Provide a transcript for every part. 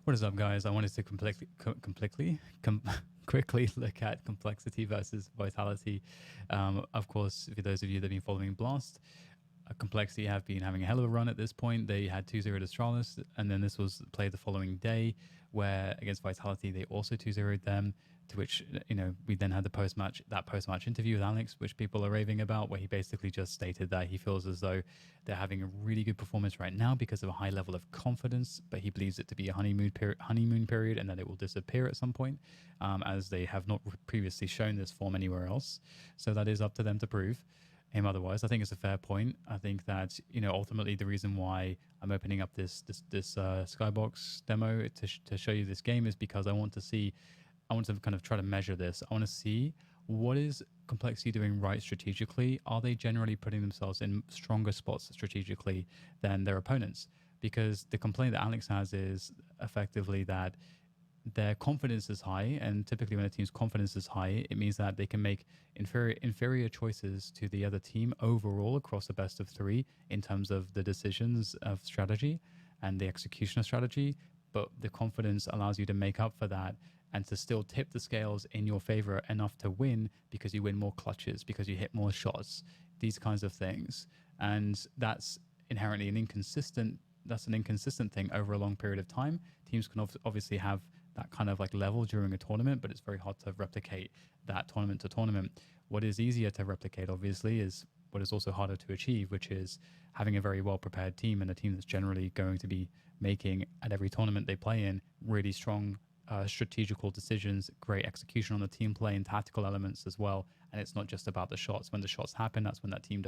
What is up, guys? I wanted to quickly look at complexity versus vitality. Of course, for those of you that have been following Blast, complexity have been having a hell of a run at this point. They had 2-0 to Astralis, and then this was played the following day, where against Vitality they also 2-0'd them. To which we then had the post-match interview with Alex, which people are raving about, where he basically just stated that he feels as though they're having a really good performance right now because of a high level of confidence, but he believes it to be a honeymoon period, and that it will disappear at some point, as they have not previously shown this form anywhere else. So that is up to them to prove him otherwise. I think it's a fair point. I think that ultimately the reason why I'm opening up this Skybox demo to show you this game is because I want to kind of try to measure this. I want to see what is Complexity doing right strategically. Are they generally putting themselves in stronger spots strategically than their opponents? Because the complaint that Alex has is effectively that their confidence is high, and typically when a team's confidence is high, it means that they can make inferior choices to the other team overall across the best of three in terms of the decisions of strategy and the execution of strategy. But the confidence allows you to make up for that and to still tip the scales in your favor enough to win, because you win more clutches, because you hit more shots, these kinds of things. And that's inherently an inconsistent thing over a long period of time. Teams can obviously have that kind of like level during a tournament, but it's very hard to replicate that tournament to tournament. What is easier to replicate, obviously, is what is also harder to achieve, which is having a very well-prepared team, and a team that's generally going to be making, at every tournament they play in, really strong strategical decisions, great execution on the team play and tactical elements as well. And it's not just about the shots. When the shots happen, that's when that team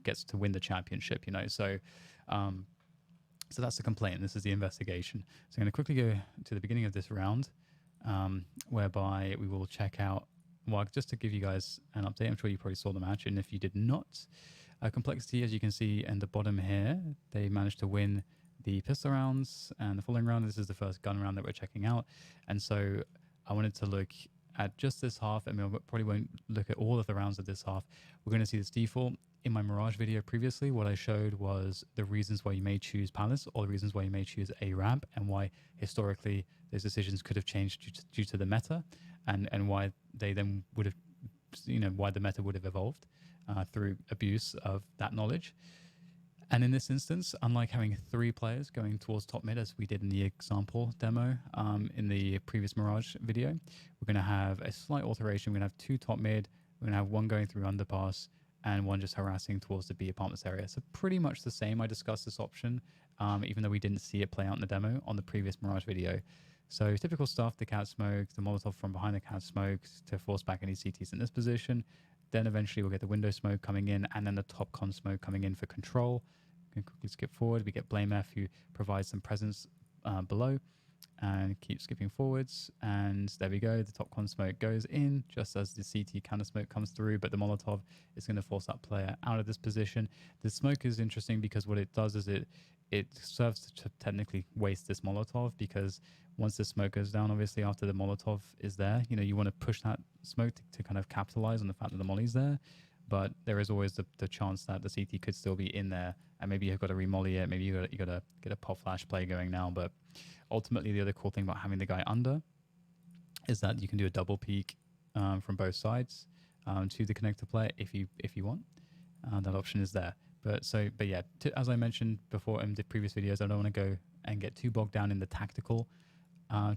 gets to win the championship, So that's the complaint. This is the investigation. So I'm going to quickly go to the beginning of this round, whereby we will check out, well, just to give you guys an update, I'm sure you probably saw the match, and if you did not, Complexity, as you can see in the bottom here, they managed to win the pistol rounds and the following round. This is the first gun round that we're checking out. And so I wanted to look at just this half. I mean, I probably won't look at all of the rounds of this half. We're going to see this default. In my Mirage video previously, what I showed was the reasons why you may choose Palace, or the reasons why you may choose a ramp, and why historically those decisions could have changed due to the meta, and why they then would have, why the meta would have evolved through abuse of that knowledge. And in this instance, unlike having three players going towards top mid, as we did in the example demo in the previous Mirage video, we're going to have a slight alteration. We're going to have two top mid. We're going to have one going through underpass and one just harassing towards the B apartments area. So pretty much the same. I discussed this option, even though we didn't see it play out in the demo on the previous Mirage video. So typical stuff, the cat smoke, the Molotov from behind the cat smoke to force back any CTs in this position. Then eventually we'll get the window smoke coming in, and then the top con smoke coming in for control. Can quickly skip forward. We get Blame F, who provides some presence below, and keep skipping forwards. And there we go. The top con smoke goes in just as the CT counter smoke comes through, but the Molotov is going to force that player out of this position. The smoke is interesting because what it does is it serves to technically waste this Molotov, because once the smoke goes down, obviously after the Molotov is there, you want to push that smoke to kind of capitalize on the fact that the molly's there. But there is always the chance that the CT could still be in there, and maybe you've got to remolly it. Maybe you got to get a pop flash play going now. But ultimately, the other cool thing about having the guy under is that you can do a double peek from both sides to the connector player if you want. That option is there. But yeah, as I mentioned before in the previous videos, I don't want to go and get too bogged down in the tactical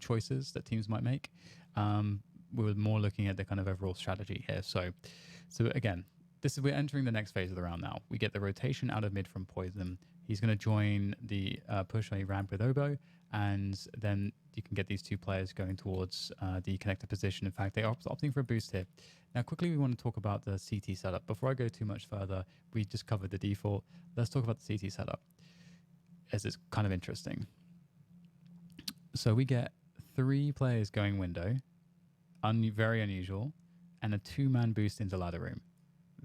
choices that teams might make. We're more looking at the kind of overall strategy here. So again, we're entering the next phase of the round now. We get the rotation out of mid from Poison. He's going to join the push a ramp with Oboe, and then you can get these two players going towards the connector position. In fact, they are opting for a boost here. Now, quickly, we want to talk about the CT setup. Before I go too much further, we just covered the default. Let's talk about the CT setup, as it's kind of interesting. So we get three players going window, very unusual, and a two-man boost into ladder room.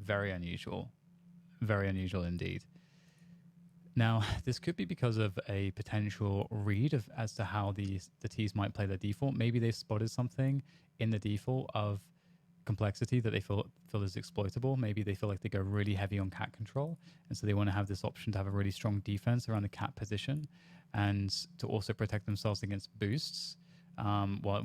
Very unusual indeed. Now, this could be because of a potential read as to how the T's might play their default. Maybe they've spotted something in the default of complexity that they feel is exploitable. Maybe they feel like they go really heavy on cat control, and so they want to have this option to have a really strong defense around the cat position, and to also protect themselves against boosts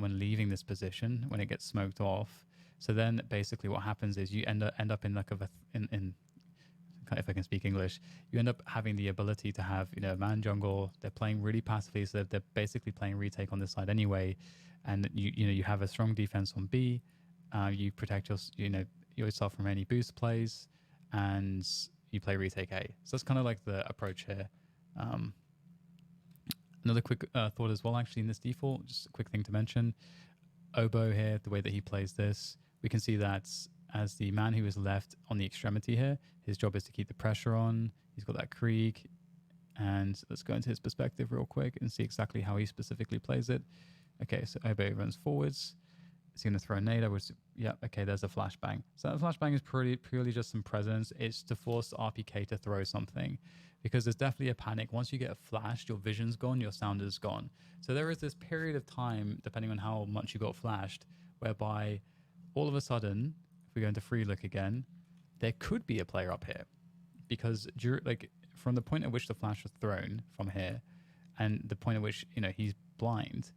when leaving this position when it gets smoked off. So then basically what happens is you end up in like in if I can speak English, you end up having the ability to have, a man jungle. They're playing really passively, so they're basically playing retake on this side anyway, and you have a strong defense on B. You protect yourself from any boost plays, and you play retake A. So that's kind of like the approach here. Another quick thought as well, actually, in this default, just a quick thing to mention. Oboe here, the way that he plays this, we can see that as the man who is left on the extremity here, his job is to keep the pressure on. He's got that Krieg. And let's go into his perspective real quick and see exactly how he specifically plays it. Okay, so Oboe runs forwards. Is he going to throw a nade? Okay, there's a flashbang. So that flashbang is purely just some presence. It's to force RPK to throw something, because there's definitely a panic. Once you get flashed, your vision's gone, your sound is gone. So there is this period of time, depending on how much you got flashed, whereby all of a sudden, if we go into free look again, there could be a player up here, because from the point at which the flash was thrown from here, and the point at which he's blind,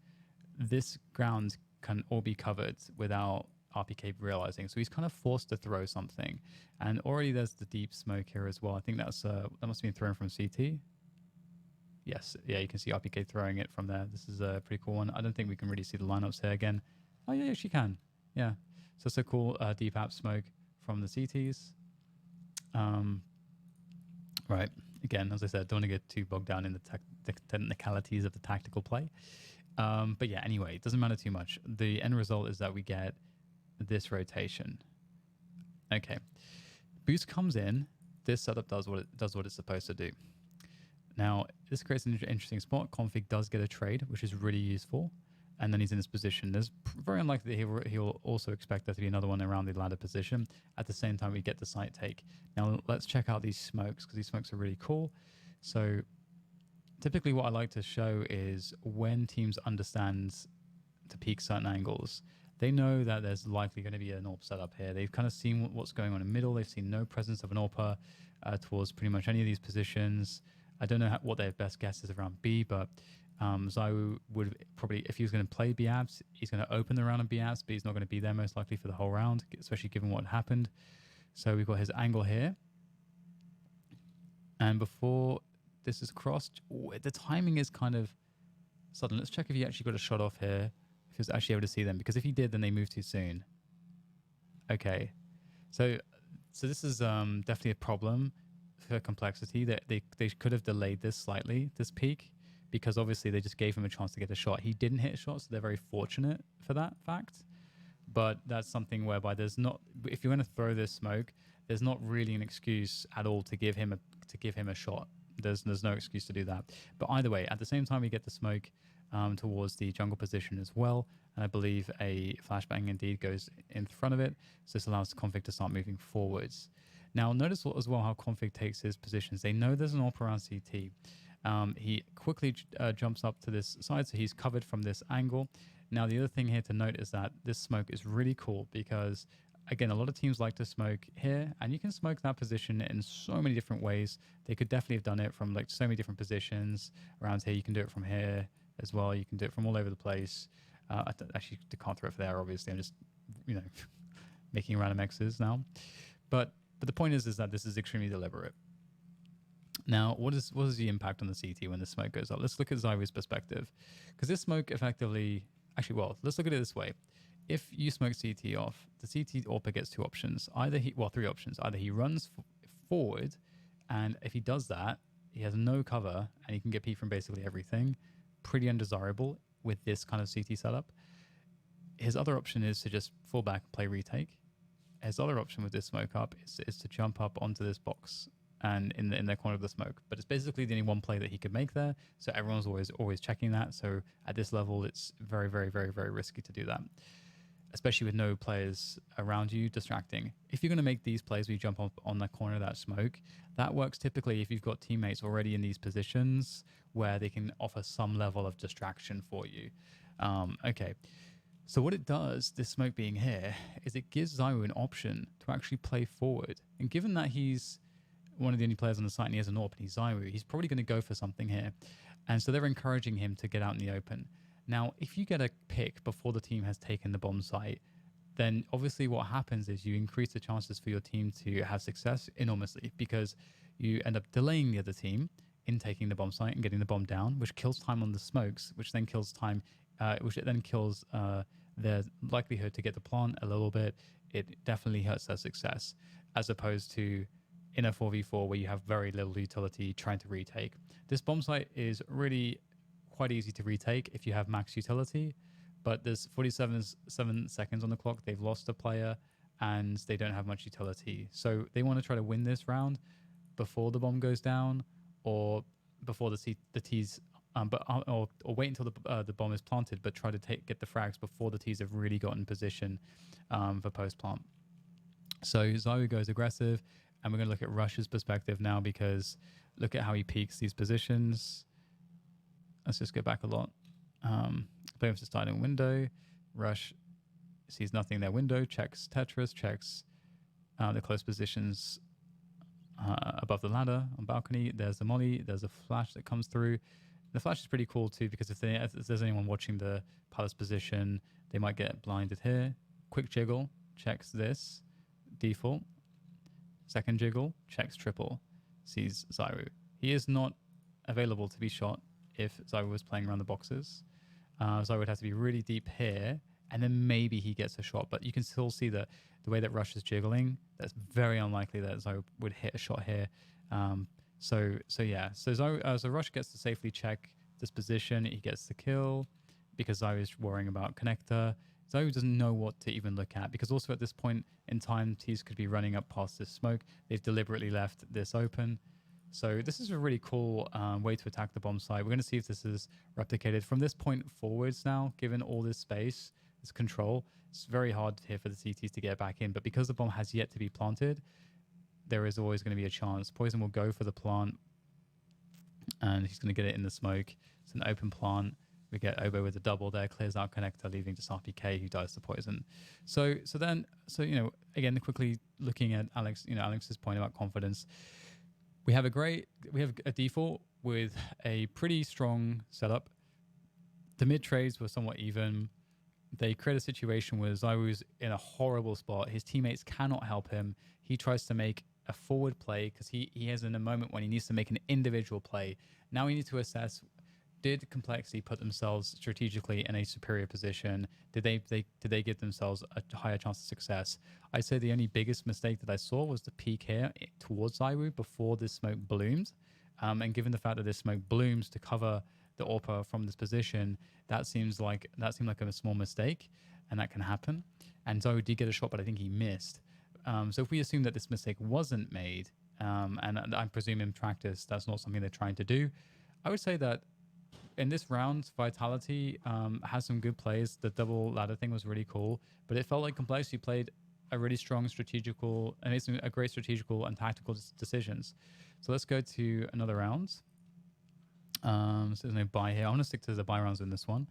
this ground can all be covered without RPK realizing. So he's kind of forced to throw something, and already there's the deep smoke here as well. I think that must have been thrown from CT. Yes, yeah, you can see RPK throwing it from there. This is a pretty cool one. I don't think we can really see the lineups here again. Oh yeah, she can. Yeah, so it's a cool deep app smoke from the CTs. Right. Again, as I said, don't want to get too bogged down in the technicalities of the tactical play. But yeah, anyway, it doesn't matter too much. The end result is that we get this rotation. Okay. Boost comes in. This setup does what it's supposed to do. Now, this creates an interesting spot. Config does get a trade, which is really useful. And then he's in this position. There's very unlikely that he'll also expect there to be another one around the ladder position. At the same time, we get the site take. Now, let's check out these smokes, because these smokes are really cool. So typically what I like to show is when teams understand to peek certain angles, they know that there's likely going to be an AWP setup here. They've kind of seen what's going on in the middle. They've seen no presence of an AWPer towards pretty much any of these positions. I don't know what their best guess is around B, but Zai would probably, if he was going to play B-abs, he's going to open the round of B-abs, but he's not going to be there most likely for the whole round, especially given what happened. So we've got his angle here. And before this is crossed, the timing is kind of sudden. Let's check if he actually got a shot off here, if he was actually able to see them, because if he did, then they moved too soon. Okay. So this is definitely a problem for complexity, that they could have delayed this slightly, this peak, because obviously they just gave him a chance to get a shot. He didn't hit a shot, so they're very fortunate for that fact. But that's something whereby there's not, if you're going to throw this smoke, there's not really an excuse at all to give him a shot. There's no excuse to do that. But either way, at the same time, we get the smoke towards the jungle position as well. And I believe a flashbang indeed goes in front of it. So this allows config to start moving forwards. Now, notice as well how config takes his positions. They know there's an AWP around CT. He quickly jumps up to this side, so he's covered from this angle. Now, the other thing here to note is that this smoke is really cool because, again, a lot of teams like to smoke here, and you can smoke that position in so many different ways. They could definitely have done it from like so many different positions around here. You can do it from here as well. You can do it from all over the place. Actually, I can't throw it there, obviously. I'm just, making random X's now. But the point is that this is extremely deliberate. Now, what is the impact on the CT when the smoke goes up? Let's look at Zyru's perspective, because this smoke effectively, let's look at it this way. If you smoke CT off, the CT AWPer gets three options. Either he runs forward, and if he does that, he has no cover, and he can get peeked from basically everything. Pretty undesirable with this kind of CT setup. His other option is to just fall back and play retake. His other option with this smoke up is to jump up onto this box and in the corner of the smoke. But it's basically the only one play that he could make there. So everyone's always checking that. So at this level, it's very, very, very, very risky to do that, especially with no players around you distracting. If you're going to make these plays where you jump up on the corner of that smoke, that works typically if you've got teammates already in these positions where they can offer some level of distraction for you. Okay. So what it does, this smoke being here, is it gives Zyro an option to actually play forward. And given that he's one of the only players on the site and he has an AWP and he's Zyro, he's probably going to go for something here. And so they're encouraging him to get out in the open. Now, if you get a pick before the team has taken the bomb site, then obviously what happens is you increase the chances for your team to have success enormously, because you end up delaying the other team in taking the bomb site and getting the bomb down, which kills time on the smokes, which then kills time, which then kills their likelihood to get the plant a little bit. It definitely hurts their success, as opposed to in a 4v4 where you have very little utility trying to retake. This bomb site is really quite easy to retake if you have max utility, but there's 47 seconds on the clock. They've lost a player and they don't have much utility. So they want to try to win this round before the bomb goes down, or before the T's, or wait until the bomb is planted, but try to get the frags before the T's have really got in position for post plant. So Zyro goes aggressive, and we're going to look at Rush's perspective now, because look at how he peaks these positions. Let's just go back a lot. Play with the starting window. Rush sees nothing in their window, checks Tetris, checks the close positions above the ladder on balcony. There's the molly, there's a flash that comes through. The flash is pretty cool too, because if there's anyone watching the palace position, they might get blinded here. Quick jiggle, checks this, default. Second jiggle, checks triple, sees Zyro. He is not available to be shot if Zyro was playing around the boxes. Zyro would have to be really deep here, and then maybe he gets a shot. But you can still see that the way that Rush is jiggling, that's very unlikely that Zyro would hit a shot here. So Rush gets to safely check this position. He gets the kill because Zyro is worrying about connector. Zyro doesn't know what to even look at, because also at this point in time, T's could be running up past this smoke. They've deliberately left this open. So this is a really cool way to attack the bomb site. We're going to see if this is replicated from this point forwards now. Given all this space, this control, it's very hard here for the CTs to get back in. But because the bomb has yet to be planted, there is always going to be a chance. Poison will go for the plant, and he's going to get it in the smoke. It's an open plant. We get Oboe with a double there, clears out connector, leaving just RPK, who dies to poison. So again, quickly looking at Alex's point about confidence. We have a default with a pretty strong setup. The mid trades were somewhat even. They create a situation where Zyro's in a horrible spot. His teammates cannot help him. He tries to make a forward play because he is in a moment when he needs to make an individual play. Now we need to assess, did Complexity put themselves strategically in a superior position? Did they give themselves a higher chance of success? I'd say the only biggest mistake that I saw was the peek here towards Zyro before this smoke bloomed. And given the fact that this smoke blooms to cover the AWPer from this position, that seemed like a small mistake, and that can happen. And Zyro did get a shot, but I think he missed. So if we assume that this mistake wasn't made, and I presume in practice that's not something they're trying to do, I would say that in this round, Vitality has some good plays. The double ladder thing was really cool, but it felt like Complexity played a really strong strategical, and made some great strategical and tactical decisions. So let's go to another round. So there's no buy here. I want to stick to the buy rounds in this one.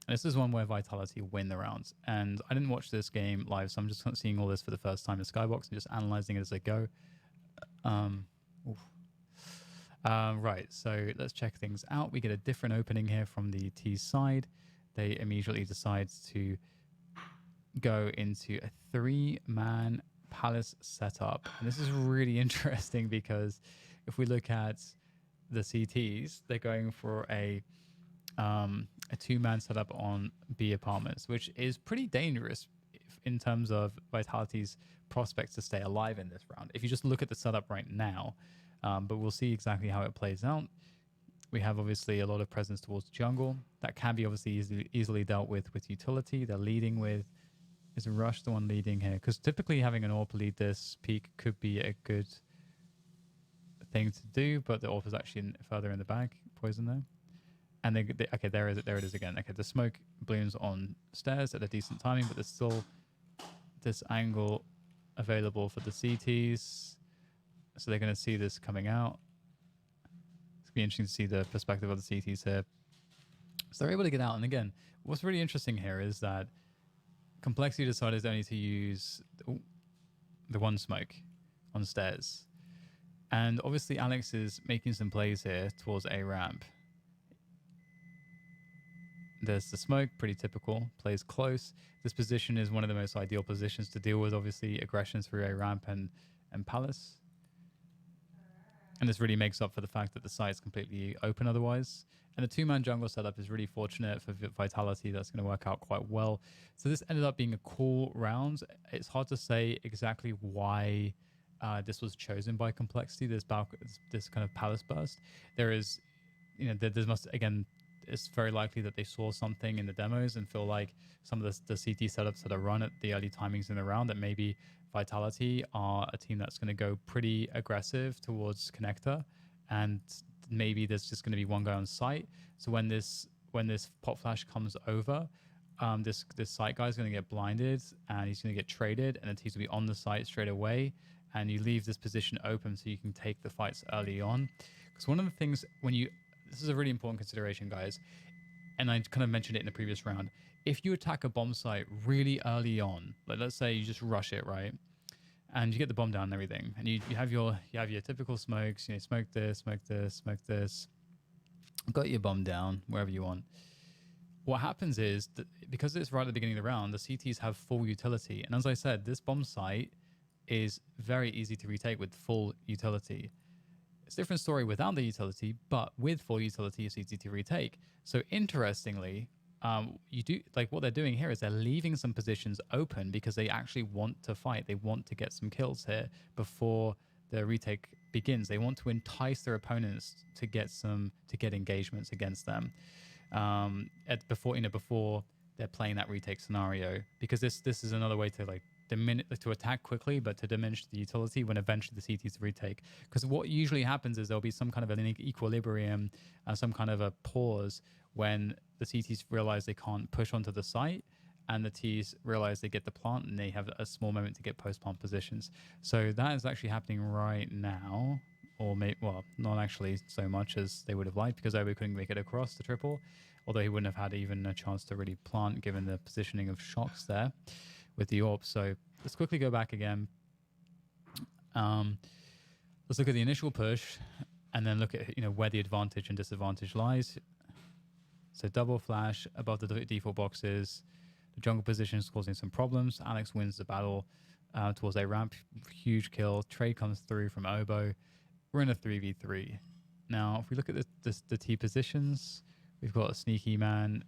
This is one where Vitality win the rounds. And I didn't watch this game live, so I'm just seeing all this for the first time in Skybox and just analyzing it as I go. Right, so let's check things out. We get a different opening here from the T side. They immediately decide to go into a 3-man palace setup. And this is really interesting because if we look at the CTs, they're going for a 2-man setup on B apartments, which is pretty dangerous in terms of Vitality's prospects to stay alive in this round. If you just look at the setup right now, but we'll see exactly how it plays out. We have obviously a lot of presence towards jungle. That can be obviously easily dealt with utility. They're leading with, is Rush the one leading here? Because typically having an AWP lead this peak could be a good thing to do, but the AWP is actually further in the back. Poison there. And okay, there it is again. Okay, the smoke blooms on stairs at a decent timing, but there's still this angle available for the CTs. So they're going to see this coming out. It's going to be interesting to see the perspective of the CTs here. So they're able to get out. And again, what's really interesting here is that Complexity decided only to use the one smoke on stairs. And obviously Alex is making some plays here towards A ramp. There's the smoke, pretty typical, plays close. This position is one of the most ideal positions to deal with, obviously, aggressions through A ramp and Palace. And this really makes up for the fact that the site's completely open otherwise. And the two-man jungle setup is really fortunate for Vitality. That's going to work out quite well. So this ended up being a cool round. It's hard to say exactly why this was chosen by Complexity, this kind of Palace burst. There is, there must, again, it's very likely that they saw something in the demos and feel like some of the CT setups that are run at the early timings in the round, that maybe Vitality are a team that's going to go pretty aggressive towards connector, and maybe there's just going to be one guy on site. So when this pop flash comes over, this site guy is going to get blinded and he's going to get traded, and the teams will be on the site straight away, and you leave this position open so you can take the fights early on. Because one of the things this is a really important consideration, guys, and I kind of mentioned it in the previous round. If you attack a bomb site really early on, like let's say you just rush it, right, and you get the bomb down and everything, and you have your typical smokes, smoke this, smoke this, smoke this, got your bomb down wherever you want. What happens is that because it's right at the beginning of the round, the CTs have full utility, and as I said, this bomb site is very easy to retake with full utility. It's a different story without the utility, but with full utility, it's easy to retake. So interestingly, what they're doing here is they're leaving some positions open because they actually want to fight. They want to get some kills here before the retake begins. They want to entice their opponents to get engagements against them before they're playing that retake scenario. Because this is another way to to attack quickly, but to diminish the utility when eventually the CTs retake. Because what usually happens is there'll be some kind of an equilibrium, some kind of a pause when the CTs realize they can't push onto the site, and the Ts realize they get the plant, and they have a small moment to get post-plant positions. So that is actually happening right now, or not actually so much as they would have liked, because Obo couldn't make it across the triple, although he wouldn't have had even a chance to really plant given the positioning of shocks there with the AWP. So let's quickly go back again. Let's look at the initial push, and then look at where the advantage and disadvantage lies. So double flash above the default boxes. The jungle position is causing some problems. Alex wins the battle towards A ramp. Huge kill. Trade comes through from Obo. We're in a 3v3. Now, if we look at the T positions, we've got a sneaky man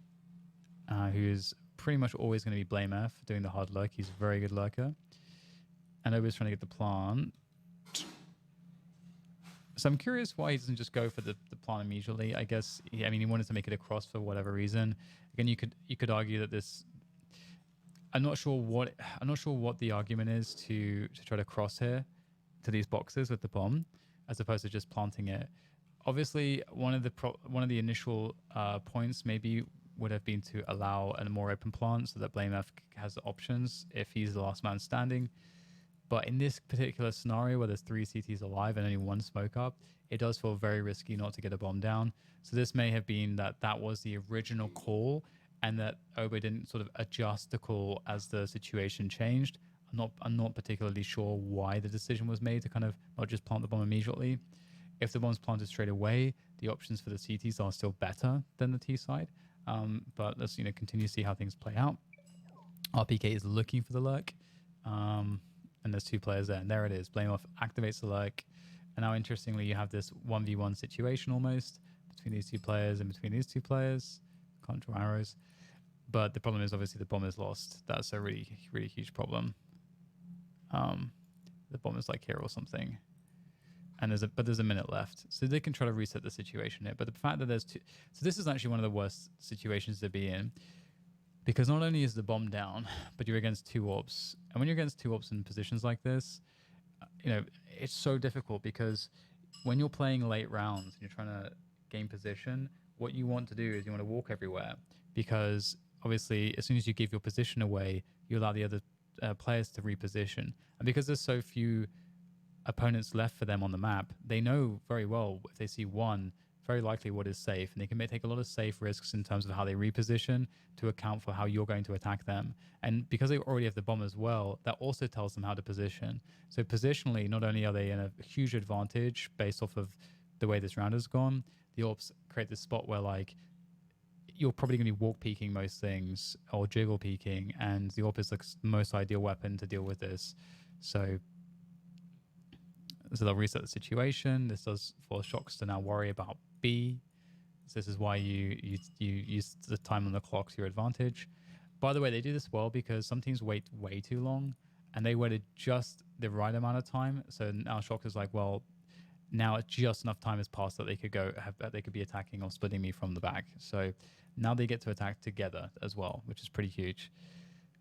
who's pretty much always going to be Blame F doing the hard lurk. He's a very good lurker. And Obo's trying to get the plant. So I'm curious why he doesn't just go for the plant immediately. I guess he wanted to make it across for whatever reason. Again, you could argue that this. I'm not sure what the argument is to try to cross here to these boxes with the bomb, as opposed to just planting it. Obviously, one of the initial points maybe would have been to allow a more open plant so that Blame F has options if he's the last man standing. But in this particular scenario where there's 3 CTs alive and only 1 smoke up, it does feel very risky not to get a bomb down. So this may have been that was the original call, and that Obo didn't sort of adjust the call as the situation changed. I'm not particularly sure why the decision was made to kind of not just plant the bomb immediately. If the bomb's planted straight away, the options for the CTs are still better than the T side. But let's continue to see how things play out. RPK is looking for the lurk, and there's 2 players there, and there it is. Blame Off activates the lurk, and now interestingly you have this 1v1 situation almost between these 2 players and between these 2 players. Can't draw arrows, but the problem is obviously the bomb is lost. That's a really, really huge problem. The bomb is like here or something, and there's a minute left, so they can try to reset the situation here. But the fact that there's 2, so this is actually one of the worst situations to be in, because not only is the bomb down, but you're against 2 AWPs, and when you're against 2 AWPs in positions like this, it's so difficult, because when you're playing late rounds and you're trying to gain position, what you want to do is you want to walk everywhere, because obviously as soon as you give your position away, you allow the other players to reposition. And because there's so few opponents left for them on the map, they know very well if they see 1, very likely what is safe, and they can take a lot of safe risks in terms of how they reposition to account for how you're going to attack them. And because they already have the bomb as well, that also tells them how to position. So positionally, not only are they in a huge advantage based off of the way this round has gone, the AWPs create this spot where like you're probably going to be walk peeking most things or jiggle peeking, and the AWP is the most ideal weapon to deal with this. So they'll reset the situation. This does force Shocks to now worry about B. So this is why you use the time on the clock to your advantage. By the way, they do this well because some teams wait way too long, and they waited just the right amount of time. So now Shocks is like, well, now just enough time has passed that they could be attacking or splitting me from the back. So now they get to attack together as well, which is pretty huge.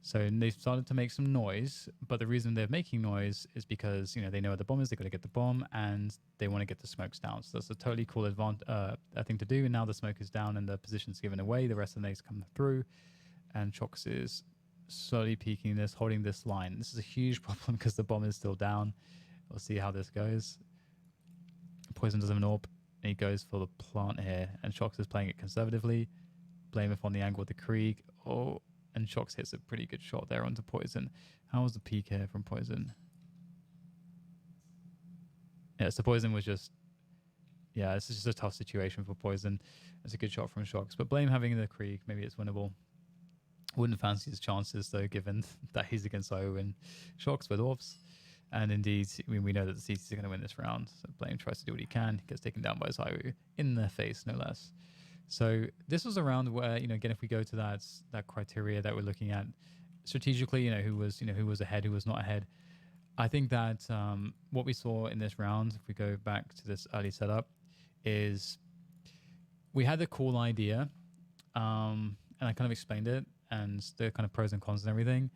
So they've started to make some noise, but the reason they're making noise is because, you know, they know where the bomb is, they've got to get the bomb, and they want to get the smokes down. So that's a totally cool thing to do. And now the smoke is down and the position's given away. The rest of the nades come through, and Chox is slowly peeking this, holding this line. This is a huge problem because the bomb is still down. We'll see how this goes. Poison does have an AWP, and he goes for the plant here, and Chox is playing it conservatively. Blame if on the angle with the Krieg. Oh, and Shox hits a pretty good shot there onto Poison. How was the peak here from Poison? Yeah, so Poison was just... Yeah, this is just a tough situation for Poison. It's a good shot from Shox. But Blame having the Krieg, maybe it's winnable. Wouldn't fancy his chances, though, given that he's against IO and Shox with AWPs. And indeed, I mean, we know that the CTs are going to win this round. So Blame tries to do what he can. He gets taken down by his IO in their face, no less. So this was a round where, you know, again, if we go to that criteria that we're looking at strategically, you know, who was ahead, who was not ahead. I think that what we saw in this round, if we go back to this early setup, is we had the cool idea, and I kind of explained it, and the kind of pros and cons and everything.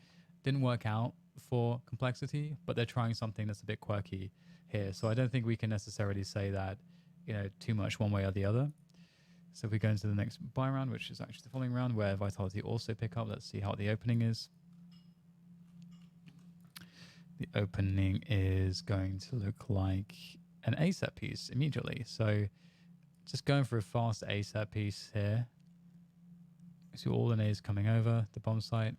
Didn't work out for complexity, but they're trying something that's a bit quirky here. So I don't think we can necessarily say that, you know, too much one way or the other. So if we go into the next buy round, which is actually the following round, where Vitality also pick up. Let's see how the opening is. The opening is going to look like an A set piece immediately. So just going for a fast A set piece here. See all the nades coming over the bomb site.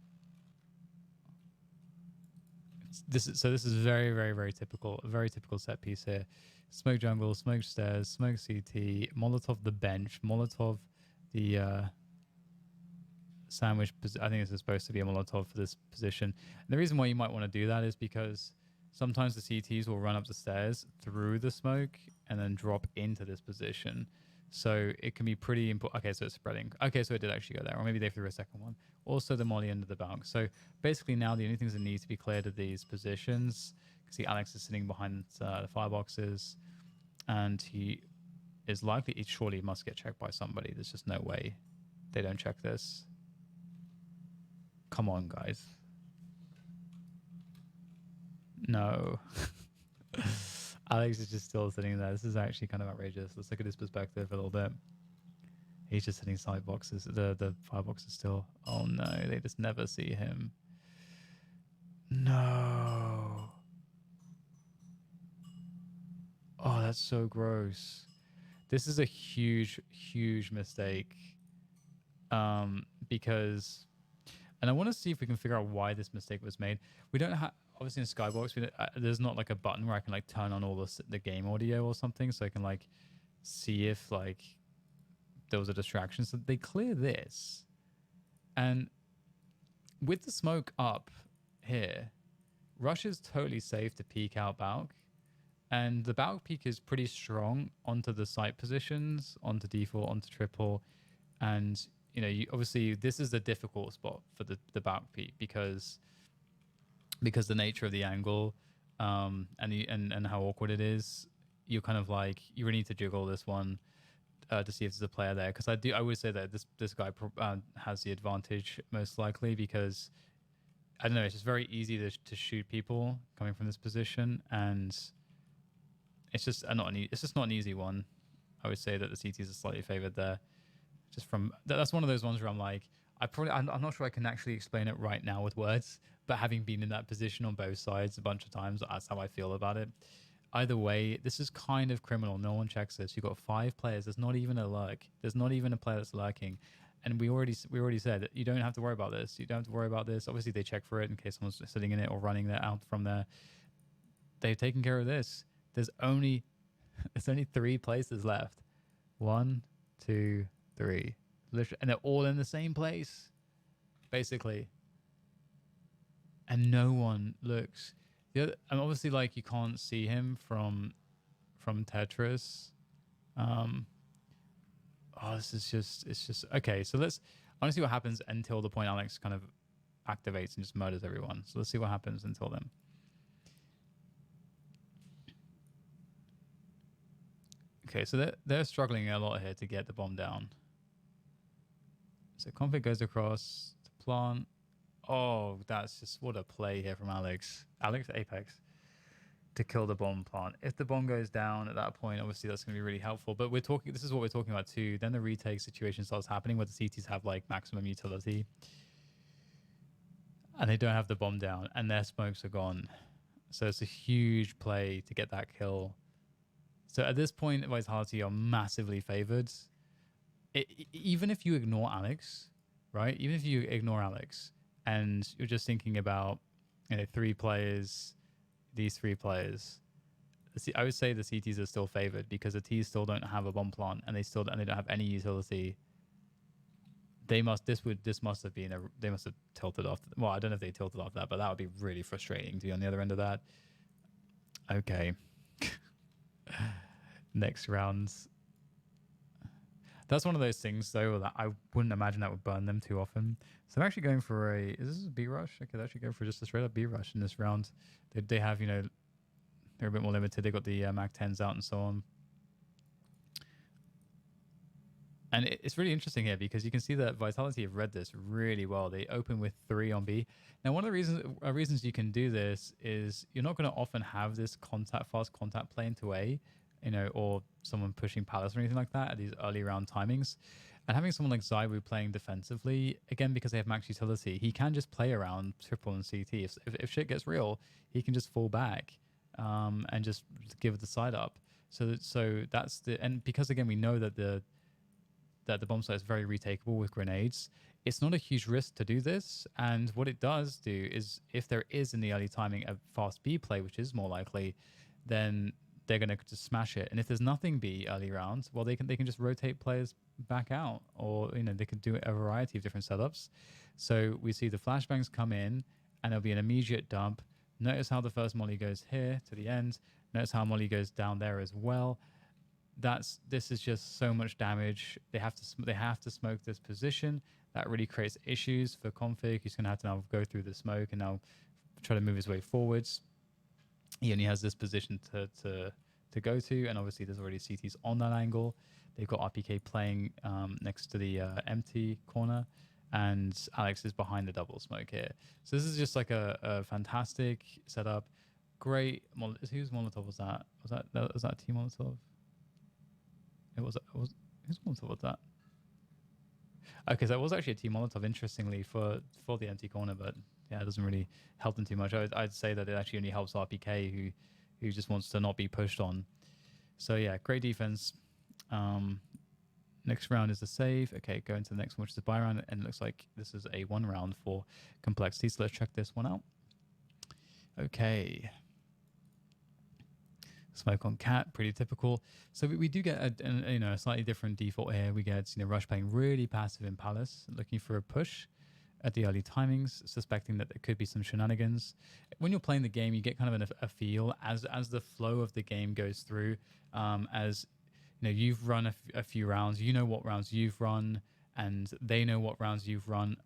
This is very, very, very typical. A very typical set piece here. Smoke jungle, smoke stairs, smoke CT, Molotov the bench, Molotov the sandwich. I think this is supposed to be a Molotov for this position. And the reason why you might want to do that is because sometimes the CTs will run up the stairs through the smoke and then drop into this position. So it can be pretty important. Okay, so it's spreading. Okay, so it did actually go there. Or maybe they threw a second one. Also the molly under the bounce. So basically now the only things that need to be cleared are these positions. See, Alex is sitting behind the fireboxes, and he is likely, he surely must get checked by somebody. There's just no way they don't check this. Come on, guys. No. Alex is just still sitting there. This is actually kind of outrageous. Let's look at his perspective a little bit. He's just hitting side boxes. The firebox is still... Oh, no. They just never see him. No. Oh, that's so gross. This is a huge, huge mistake. Because... And I want to see if we can figure out why this mistake was made. We don't have... Obviously in Skybox, there's not like a button where I can like turn on all the game audio or something, so I can like see if like there was a distraction. So they clear this, and with the smoke up here, Rush is totally safe to peek out Balk, and the Balk peek is pretty strong onto the site positions, onto default, onto triple, and you know, obviously this is the difficult spot for the Balk peek because the nature of the angle and how awkward it is. You're kind of like, you really need to jiggle this one to see if there's a player there, because I would say that this guy has the advantage most likely, because I don't know, it's just very easy to shoot people coming from this position, and it's just not an easy one. I would say that the CTs are slightly favored there. Just from that's one of those ones where I'm like, I'm not sure I can actually explain it right now with words, but having been in that position on both sides a bunch of times, that's how I feel about it. either way, this is kind of criminal. No one checks this. You've got 5 players. There's not even a lurk. There's not even a player that's lurking. And we already said that you don't have to worry about this. You don't have to worry about this. Obviously, they check for it in case someone's sitting in it or running that out from there. They've taken care of this. There's only 3 places left. 1, 2, 3. Literally, and they're all in the same place, basically. And no one looks. And obviously, like, you can't see him from Tetris. This is just okay. So let's see what happens until the point Alex kind of activates and just murders everyone. So let's see what happens until then. Okay, so they're struggling a lot here to get the bomb down. So config goes across to plant. Oh, that's just what a play here from Alex Apex to kill the bomb plant. If the bomb goes down at that point, obviously that's going to be really helpful. But this is what we're talking about too. Then the retake situation starts happening where the CTs have like maximum utility and they don't have the bomb down and their smokes are gone. So it's a huge play to get that kill. So at this point, Vitality are massively favored. Even if you ignore Alex, right? Even if you ignore Alex and you're just thinking about, 3 players, these 3 players, I would say the CTs are still favored because the Ts still don't have a bomb plant and they don't have any utility. They must have tilted off. Well, I don't know if they tilted off that, but that would be really frustrating to be on the other end of that. Okay. Next rounds. That's one of those things, though, that I wouldn't imagine that would burn them too often. So I'm actually going for is this a B rush? I could actually go for just a straight up B rush in this round. They have, they're a bit more limited. They got the Mac 10s out and so on. And it's really interesting here because you can see that Vitality have read this really well. They open with 3 on B. Now, one of the reasons you can do this is you're not going to often have this fast contact play into A, or someone pushing Palace or anything like that at these early round timings. And having someone like Zywu playing defensively, again, because they have max utility, he can just play around triple and CT. If shit gets real, he can just fall back and just give it the side up. So that's and because, again, we know that the bomb site is very retakeable with grenades, it's not a huge risk to do this. And what it does do is if there is in the early timing a fast B play, which is more likely, then they're going to just smash it. And if there's nothing B early rounds, well, they can just rotate players back out, or they can do a variety of different setups. So we see the flashbangs come in and there'll be an immediate dump. Notice how the first molly goes here to the end. Notice how molly goes down there as well. This is just so much damage. They have to smoke this position. That really creates issues for config. He's going to have to now go through the smoke and now try to move his way forwards. He only has this position to go to, and obviously there's already CTs on that angle. They've got RPK playing next to the empty corner, and Alex is behind the double smoke here. So this is just like a fantastic setup. Great. Whose Molotov was that? Was that Team Molotov? Whose Molotov was that? Okay, so it was actually a Team Molotov, interestingly, for the empty corner, but yeah, it doesn't really help them too much. I'd say that it actually only helps RPK, who just wants to not be pushed on. So yeah, great defense. Next round is the save. Okay, go into the next one, which is the buy round, and it looks like this is a 1 round for complexity. So let's check this one out. Okay. Smoke on cat, pretty typical. So we do get a slightly different default here. We get Rush playing really passive in Palace, looking for a push at the early timings, suspecting that there could be some shenanigans. When you're playing the game, you get kind of a feel as the flow of the game goes through. As you've run a few rounds, you know what rounds you've run, and they know what rounds you've run.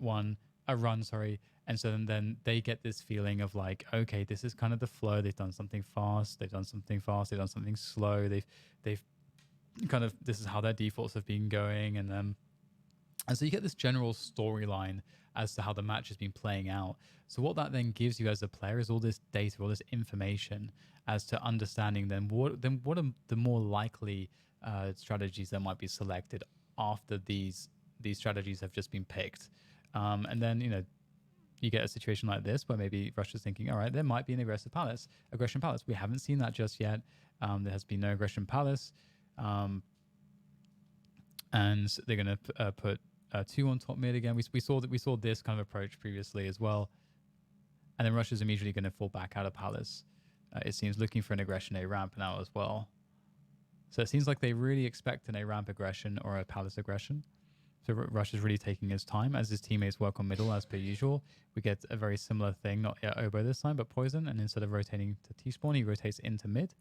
And so then they get this feeling of like, okay, this is kind of the flow. They've done something fast. They've done something slow. They've kind of, this is how their defaults have been going. And so you get this general storyline as to how the match has been playing out. So what that then gives you as a player is all this data, all this information as to understanding what are the more likely strategies that might be selected after these strategies have just been picked. And then, you get a situation like this where maybe Russia's thinking, all right, there might be an aggression palace. We haven't seen that just yet. There has been no aggression palace. And they're going to put 2 on top mid again. We saw this kind of approach previously as well. And then Russia's immediately going to fall back out of palace. It seems looking for an aggression A ramp now as well. So it seems like they really expect an A ramp aggression or a palace aggression. So Russia's really taking his time as his teammates work on middle as per usual. We get a very similar thing, not Oboe this time, but Poison. And instead of rotating to T-spawn, he rotates into mid.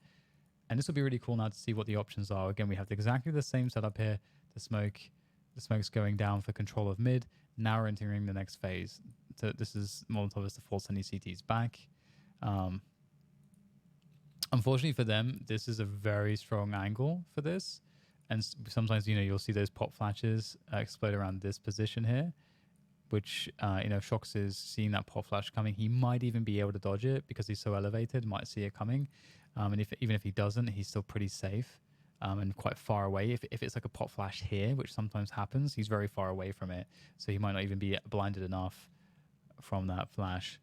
And this will be really cool now to see what the options are. Again, we have exactly the same setup here. The smoke's going down for control of mid. Now we're entering the next phase. So this is Molotov is the full sending CTs back. Unfortunately for them, this is a very strong angle for this. And sometimes, you'll see those pop flashes explode around this position here, which, if Shox is seeing that pop flash coming, he might even be able to dodge it because he's so elevated, might see it coming. And even if he doesn't, he's still pretty safe and quite far away. If it's like a pop flash here, which sometimes happens, he's very far away from it. So he might not even be blinded enough from that flash.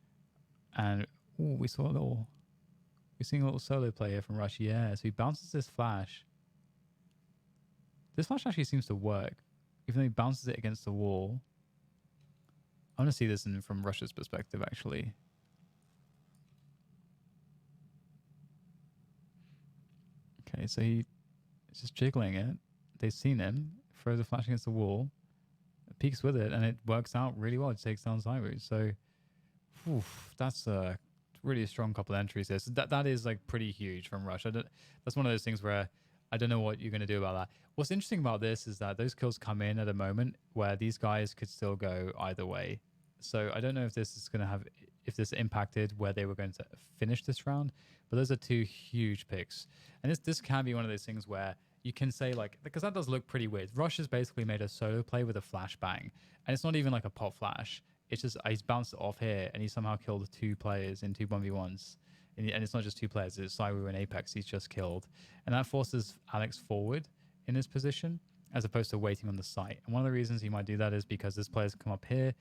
And we're seeing a little solo play here from Rush. Yeah, so he bounces this flash. This flash actually seems to work, even though he bounces it against the wall. I want to see this from Russia's perspective, actually. Okay, so he's just jiggling it. They've seen him, throws a flash against the wall, peeks with it, and it works out really well. It takes down Cyrus. So, that's a really strong couple of entries here. So that is like pretty huge from Russia. That's one of those things where I don't know what you're going to do about that. What's interesting about this is that those kills come in at a moment where these guys could still go either way. So I don't know if this impacted where they were going to finish this round, but those are 2 huge picks. And this can be one of those things where you can say, like, because that does look pretty weird. Rush has basically made a solo play with a flashbang, and it's not even like a pop flash. It's just he's bounced it off here, and he somehow killed 2 players in 2 1v1s. And it's not just 2 players, it's Cywu and Apex he's just killed. And that forces Alex forward in his position, as opposed to waiting on the site. And one of the reasons he might do that is because this player's come up here.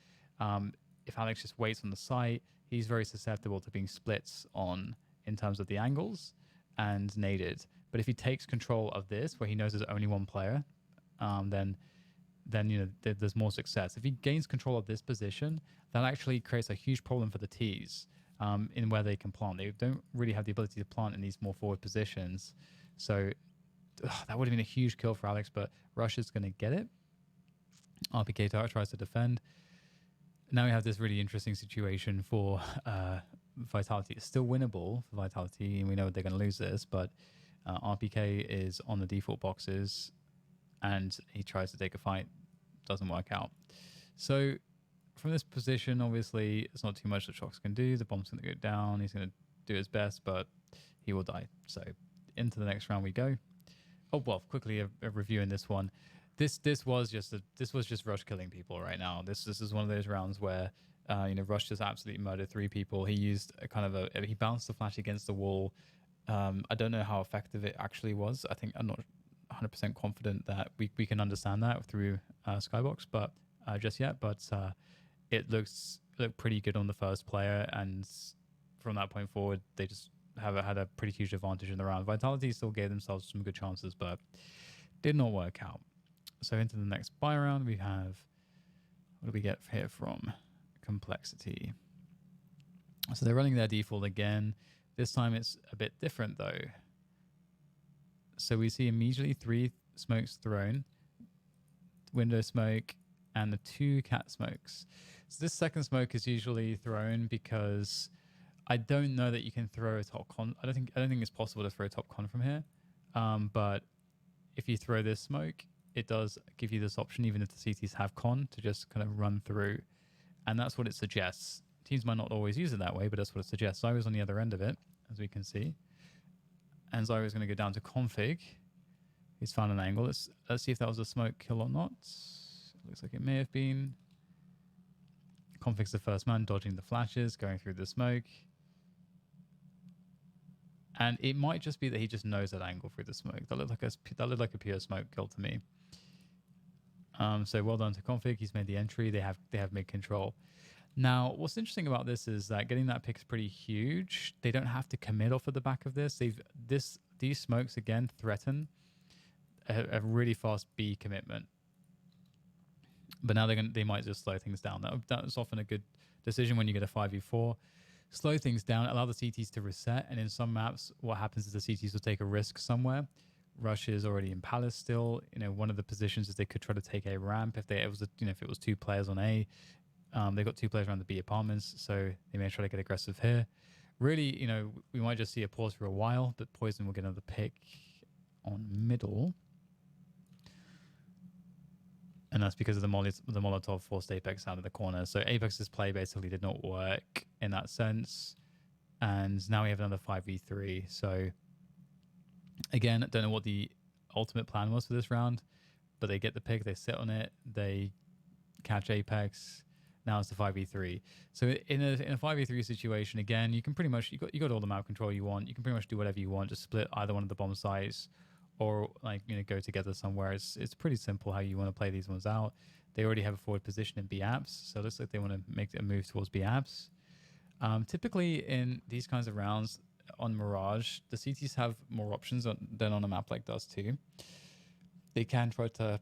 If Alex just waits on the site, he's very susceptible to being splits on in terms of the angles and naded. But if he takes control of this, where he knows there's only 1 player, then there's more success. If he gains control of this position, that actually creates a huge problem for the T's in where they can plant. They don't really have the ability to plant in these more forward positions. So that would have been a huge kill for Alex, but Russia's going to get it. RPK tries to defend. Now we have this really interesting situation for Vitality. It's still winnable for Vitality, and we know they're going to lose this, but RPK is on the default boxes, and he tries to take a fight. Doesn't work out. So from this position, obviously, it's not too much that Shox can do. The bomb's going to go down. He's going to do his best, but he will die. So into the next round we go. Oh, well, quickly a review in this one. This was just Rush killing people right now. This is one of those rounds where Rush just absolutely murdered 3 people. He used he bounced the flash against the wall. I don't know how effective it actually was. I'm not 100% confident that we can understand that through Skybox, but just yet. But it looked pretty good on the first player, and from that point forward, they just had a pretty huge advantage in the round. Vitality still gave themselves some good chances, but did not work out. So into the next buy round, we have, what do we get here from Complexity? So they're running their default again. This time it's a bit different though. So we see immediately 3 smokes thrown, window smoke, and the 2 cat smokes. So this second smoke is usually thrown because I don't know that you can throw a top con. I don't think it's possible to throw a top con from here. But if you throw this smoke, it does give you this option, even if the CTs have con, to just kind of run through. And that's what it suggests. Teams might not always use it that way, but that's what it suggests. Zyro's on the other end of it, as we can see. And Zyro's going to go down to config. He's found an angle. Let's see if that was a smoke kill or not. Looks like it may have been. Config's the first man, dodging the flashes, going through the smoke. And it might just be that he just knows that angle through the smoke. That looked like a pure smoke kill to me. So well done to config. He's made the entry. They have mid control. Now, what's interesting about this is that getting that pick is pretty huge. They don't have to commit off of the back of this. These smokes again threaten a really fast B commitment, but now they might just slow things down. That's often a good decision when you get a 5v4. Slow things down, allow the CTs to reset, and in some maps, what happens is the CTs will take a risk somewhere. Rush is already in Palace still. One of the positions is they could try to take a ramp if it was 2 players on A. They've got 2 players around the B apartments, so they may try to get aggressive here. Really, we might just see a pause for a while, but Poison will get another pick on middle. And that's because of the Molotov forced Apex out of the corner. So Apex's play basically did not work in that sense. And now we have another 5v3. So again, I don't know what the ultimate plan was for this round, but they get the pick, they sit on it, they catch Apex. Now it's the 5v3. So in a 5v3 situation, again, you can pretty much, you got all the map control you want. You can pretty much do whatever you want, just split either one of the bomb sites or go together somewhere. It's pretty simple how you want to play these ones out. They already have a forward position in B apps, so it looks like they want to make a move towards B apps. Typically in these kinds of rounds on Mirage, the CTs have more options than on a map like Dust 2. They can try to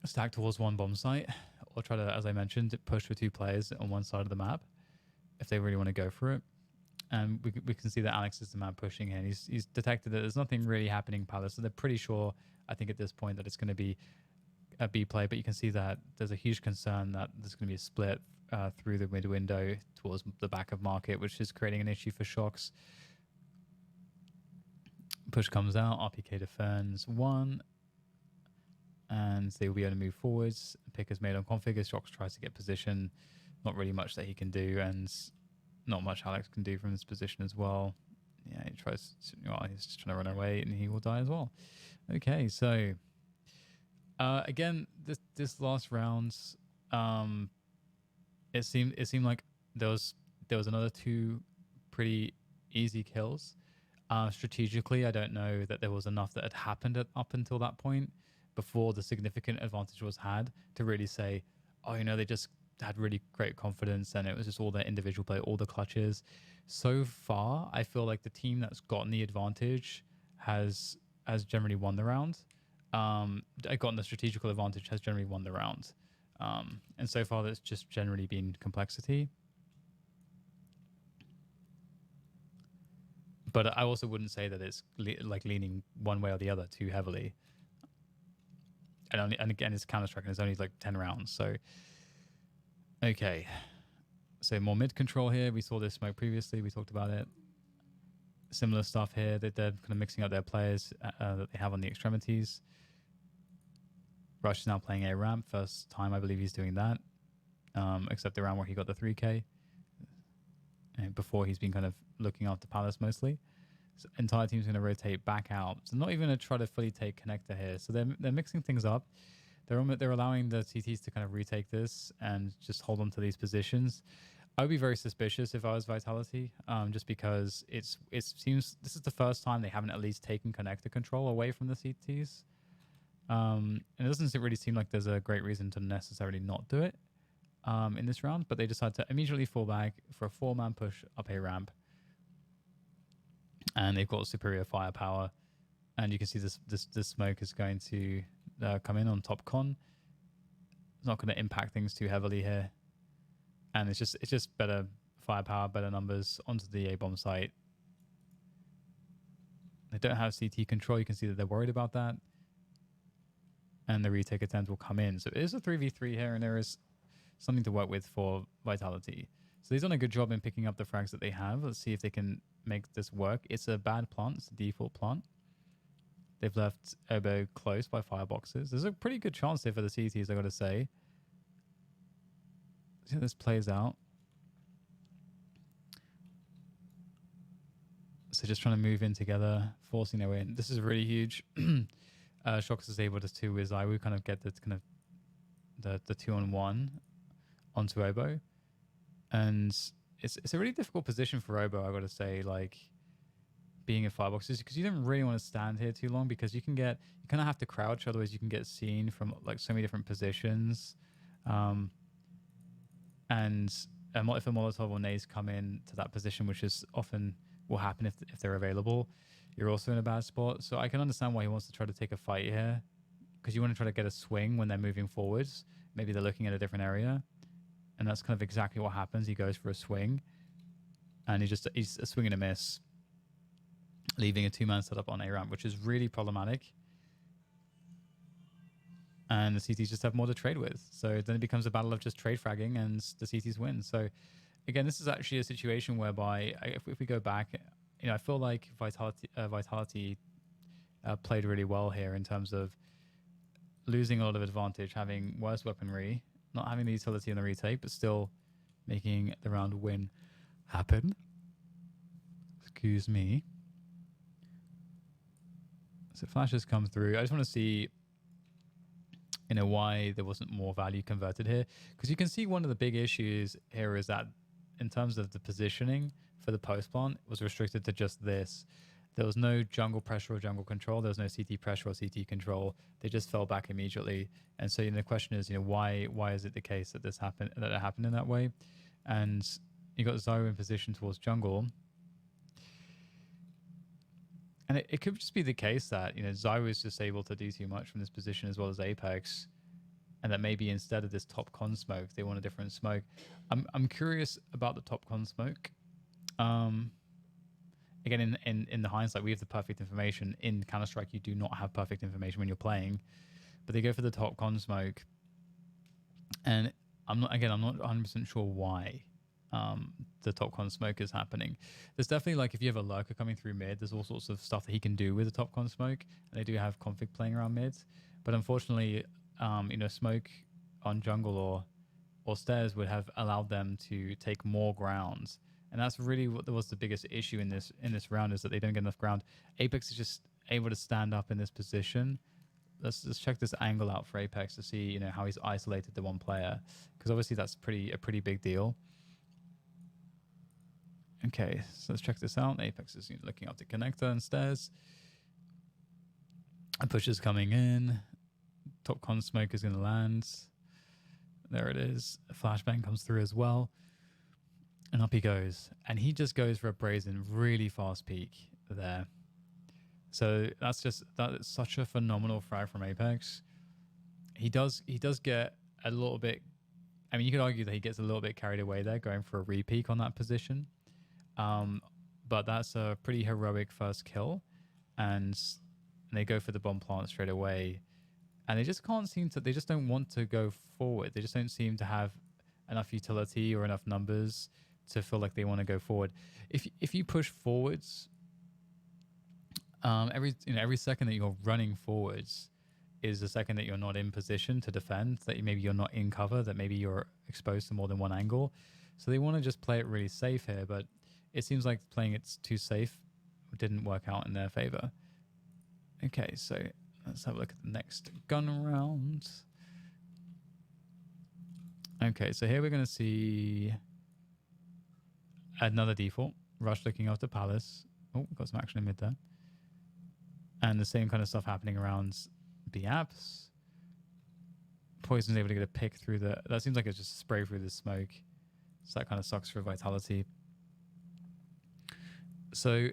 stack towards one bomb site, or try to, as I mentioned, push for 2 players on one side of the map if they really want to go for it. And we can see that Alex is the man pushing here. And he's detected that there's nothing really happening in Palace. So they're pretty sure, I think, at this point that it's going to be a B play. But you can see that there's a huge concern that there's going to be a split through the mid window towards the back of market, which is creating an issue for Shocks. Push comes out. RPK defends 1. And they will be able to move forwards. Pick is made on config as Shocks tries to get position. Not really much that he can do. And not much Alex can do from this position as well. Yeah, he tries. He's just trying to run away, and he will die as well. Okay, so again, this last round, it seemed like there was another 2 pretty easy kills. Strategically, I don't know that there was enough that had happened up until that point before the significant advantage was had to really say, oh, they just had really great confidence, and it was just all their individual play, all the clutches. So far, I feel like the team that's gotten the advantage has generally won the round. Gotten the strategical advantage has generally won the round. And so far, that's just generally been complexity. But I also wouldn't say that it's leaning one way or the other too heavily. And again, it's Counter-Strike, and it's only like 10 rounds, so... Okay, so more mid control here. We saw this smoke previously. We talked about it. Similar stuff here. They're kind of mixing up their players that they have on the extremities. Rush is now playing a ramp. First time I believe he's doing that, except the round where he got the 3K. And before he's been kind of looking after Palace mostly. So entire team's going to rotate back out. So not even going to try to fully take connector here. So they're mixing things up. They're allowing the CTs to kind of retake this and just hold on to these positions. I would be very suspicious if I was Vitality, just because it seems this is the first time they haven't at least taken connector control away from the CTs. And it doesn't really seem like there's a great reason to necessarily not do it in this round, but they decide to immediately fall back for a 4-man push up a ramp. And they've got superior firepower. And you can see this smoke is going to come in on top con. It's not going to impact things too heavily here, and it's just better firepower, better numbers onto the A bomb site. They don't have CT control. You can see that they're worried about that, and the retake attempt will come in. So it is a 3v3 here, and there is something to work with for Vitality. So they've done a good job in picking up the frags that they have. Let's see if they can make this work. It's a bad plant. It's a default plant. They've left Obo close by fireboxes. There's a pretty good chance there for the CTs, I got to say. See how this plays out. So just trying to move in together, forcing their way in. This is really huge. Shocks is able to, with Iwu, kind of get the 2-on-1 onto Obo. And it's a really difficult position for Obo, I got to say, like, being in fireboxes, because you don't really want to stand here too long, because you kind of have to crouch, otherwise you can get seen from like so many different positions. And if a Molotov or nades come in to that position, which is often will happen if they're available, you're also in a bad spot. So I can understand why he wants to try to take a fight here, because you want to try to get a swing when they're moving forwards. Maybe they're looking at a different area, and that's kind of exactly what happens. He goes for a swing, and he's a swing and a miss, leaving a 2-man setup on A ramp, which is really problematic. And the CTs just have more to trade with. So then it becomes a battle of just trade fragging, and the CTs win. So again, this is actually a situation whereby if we go back, I feel like Vitality played really well here in terms of losing a lot of advantage, having worse weaponry, not having the utility in the retake, but still making the round win happen. Excuse me. So flashes come through. I just want to see why there wasn't more value converted here, because you can see one of the big issues here is that in terms of the positioning for the post plant, it was restricted to just this. There was no jungle pressure or jungle control. There was no CT pressure or CT control. They just fell back immediately. And so the question is, why is it the case that it happened in that way? And you got Zyro in position towards jungle. And it could just be the case that, Zyro is just able to do too much from this position as well as Apex. And that maybe instead of this top con smoke, they want a different smoke. I'm curious about the top con smoke. Again, in the hindsight, we have the perfect information. In Counter-Strike, you do not have perfect information when you're playing. But they go for the top con smoke. And I'm not 100% sure why the top con smoke is happening. There's definitely, if you have a lurker coming through mid, there's all sorts of stuff that he can do with the top con smoke, and they do have config playing around mid. But unfortunately, smoke on jungle or stairs would have allowed them to take more ground, and that's really what was the biggest issue in this round, is that they don't get enough ground. Apex is just able to stand up in this position. Let's check this angle out for Apex to see how he's isolated the one player, because obviously that's a pretty big deal. Okay, so let's check this out. Apex is looking up the connector and stairs. A push is coming in. Top con smoke is going to land. There it is. A flashbang comes through as well. And up he goes. And he just goes for a brazen, really fast peek there. So that is such a phenomenal frag from Apex. He does get a little bit... I mean, you could argue that he gets a little bit carried away there, going for a re-peek on that position. But that's a pretty heroic first kill, and they go for the bomb plant straight away, and they just don't want to go forward. They just don't seem to have enough utility or enough numbers to feel like they want to go forward. If you push forwards, every second that you're running forwards is the second that you're not in position to defend, that maybe you're not in cover, that maybe you're exposed to more than one angle. So they want to just play it really safe here, but it seems like playing it too safe didn't work out in their favor. Okay, so let's have a look at the next gun round. Okay, so here we're going to see another default. Rush looking after Palace. Oh, got some action in mid there. And the same kind of stuff happening around B apps. Poison's able to get a pick through that seems like it's just a spray through the smoke. So that kind of sucks for Vitality. So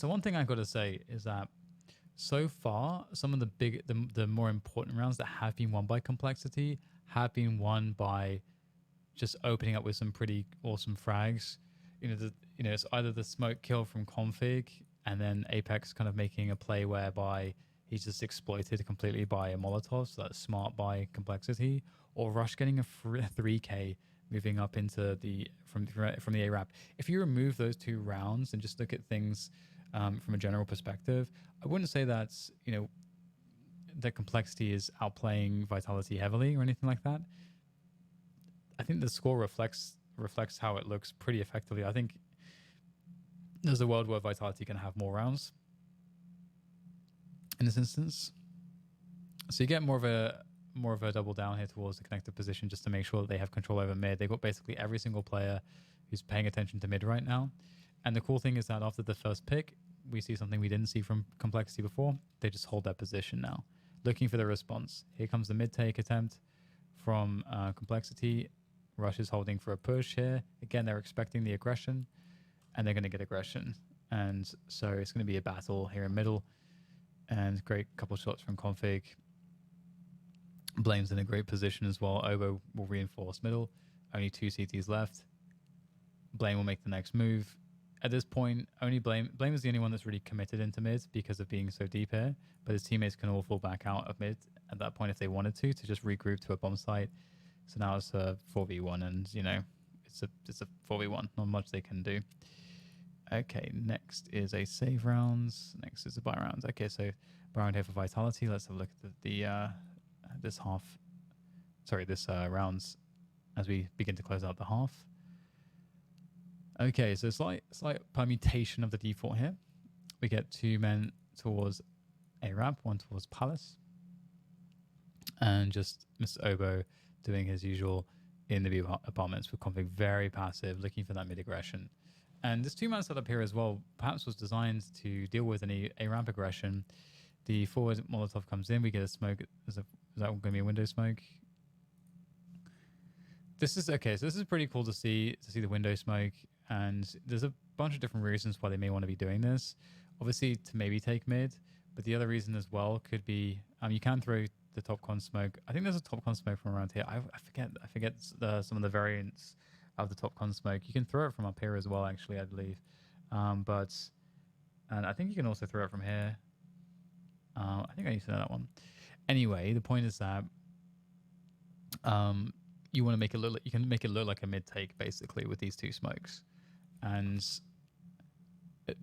one thing I got to say is that so far, some of the more important rounds that have been won by Complexity have been won by just opening up with some pretty awesome frags. It's either the smoke kill from config, and then Apex kind of making a play whereby he's just exploited completely by a Molotov, so that's smart by Complexity, or Rush getting a 3K moving up into from the A-Rap. If you remove those two rounds and just look at things from a general perspective, I wouldn't say that's that Complexity is outplaying Vitality heavily or anything like that. I think the score reflects how it looks pretty effectively. I think there's a world where Vitality can have more rounds in this instance. So you get more of a double down here towards the connected position, just to make sure that they have control over mid. They've got basically every single player who's paying attention to mid right now. And the cool thing is that after the first pick, we see something we didn't see from Complexity before. They just hold their position now, looking for the response. Here comes the mid take attempt from Complexity. Rush is holding for a push here. Again, they're expecting the aggression, and they're going to get aggression. And so it's going to be a battle here in middle. And great couple shots from Config. Blame's in a great position as well. Obo will reinforce middle. Only 2 CTs left. Blame will make the next move. At this point, only Blame is the only one that's really committed into mid because of being so deep here. But his teammates can all fall back out of mid at that point if they wanted to just regroup to a bomb site. So now it's a 4v1, and you know it's a 4v1. Not much they can do. Okay, next is a save rounds. Next is a buy rounds. Okay, so buy round here for Vitality. Let's have a look at this rounds as we begin to close out the half. Okay, so slight permutation of the default here. We get 2 men towards a ramp, 1 towards Palace, and just Mr. Obo doing his usual in the B apartments with Config, very passive, looking for that mid aggression. And this 2-man setup here as well perhaps was designed to deal with any A ramp aggression. The forward Molotov comes in, we get a smoke. Is that going to be a window smoke? This is okay. So this is pretty cool to see the window smoke. And there's a bunch of different reasons why they may want to be doing this. Obviously, to maybe take mid, but the other reason as well could be you can throw the top con smoke. I think there's a top con smoke from around here. I forget some of the variants of the top con smoke. You can throw it from up here as well, actually, I believe. And I think you can also throw it from here. I think I need to know that one. Anyway, the point is that you want to make it look. You can make it look like a mid take basically with these 2 smokes.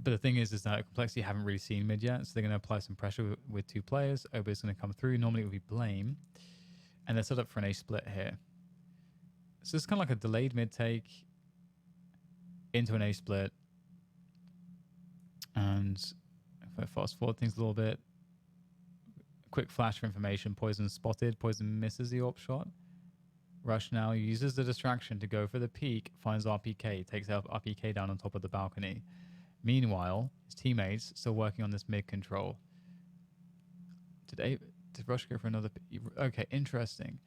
But the thing is that Complexity haven't really seen mid yet, so they're going to apply some pressure with 2 players. Obo's going to come through. Normally it would be Blame, and they're set up for an A split here. So it's kind of like a delayed mid take into an A split. And if I fast forward things a little bit, quick flash for information: Poison spotted. Poison misses the AWP shot. Rush now uses the distraction to go for the peek, finds RPK, takes out RPK down on top of the balcony. Meanwhile, his teammates still working on this mid control. Did Rush go for another? Okay, interesting.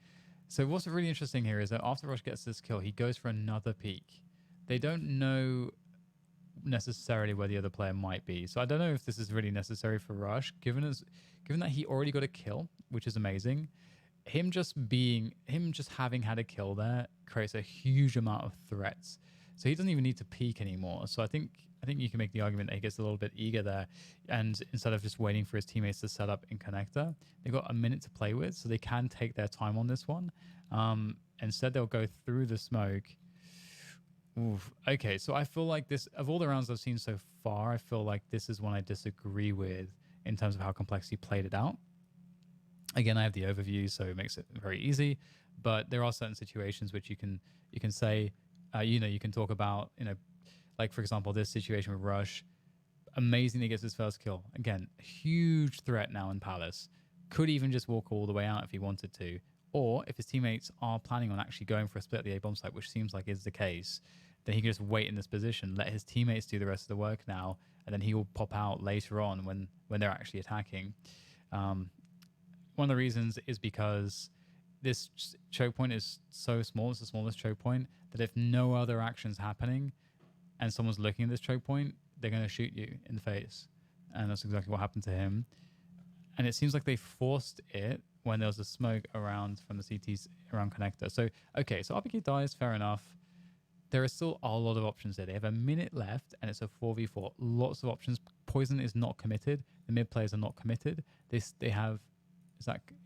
So what's really interesting here is that after Rush gets this kill, he goes for another peek. They don't know necessarily where the other player might be. So I don't know if this is really necessary for Rush, given that he already got a kill, which is amazing. Him just having had a kill there creates a huge amount of threats. So he doesn't even need to peek anymore. So I think you can make the argument that he gets a little bit eager there, and instead of just waiting for his teammates to set up in connector, they've got a minute to play with, so they can take their time on this one. Instead, they'll go through the smoke. Oof. Okay, so I feel like this, of all the rounds I've seen so far, I feel like this is one I disagree with in terms of how Complexity played it out. Again, I have the overview, so it makes it very easy. But there are certain situations which you can say, you can talk about, like for example, this situation with Rush, amazingly gets his first kill. Again, huge threat now in Palace. Could even just walk all the way out if he wanted to. Or if his teammates are planning on actually going for a split at the A bomb site, which seems like is the case, then he can just wait in this position, let his teammates do the rest of the work now, and then he will pop out later on when they're actually attacking. One of the reasons is because this choke point is so small, it's the smallest choke point, that if no other action's happening and someone's looking at this choke point, they're going to shoot you in the face. And that's exactly what happened to him. And it seems like they forced it when there was a smoke around from the CTs around connector. So, okay, so RPK dies, fair enough. There are still a lot of options there. They have a minute left, and it's a 4v4. Lots of options. Poison is not committed. The mid players are not committed. They have...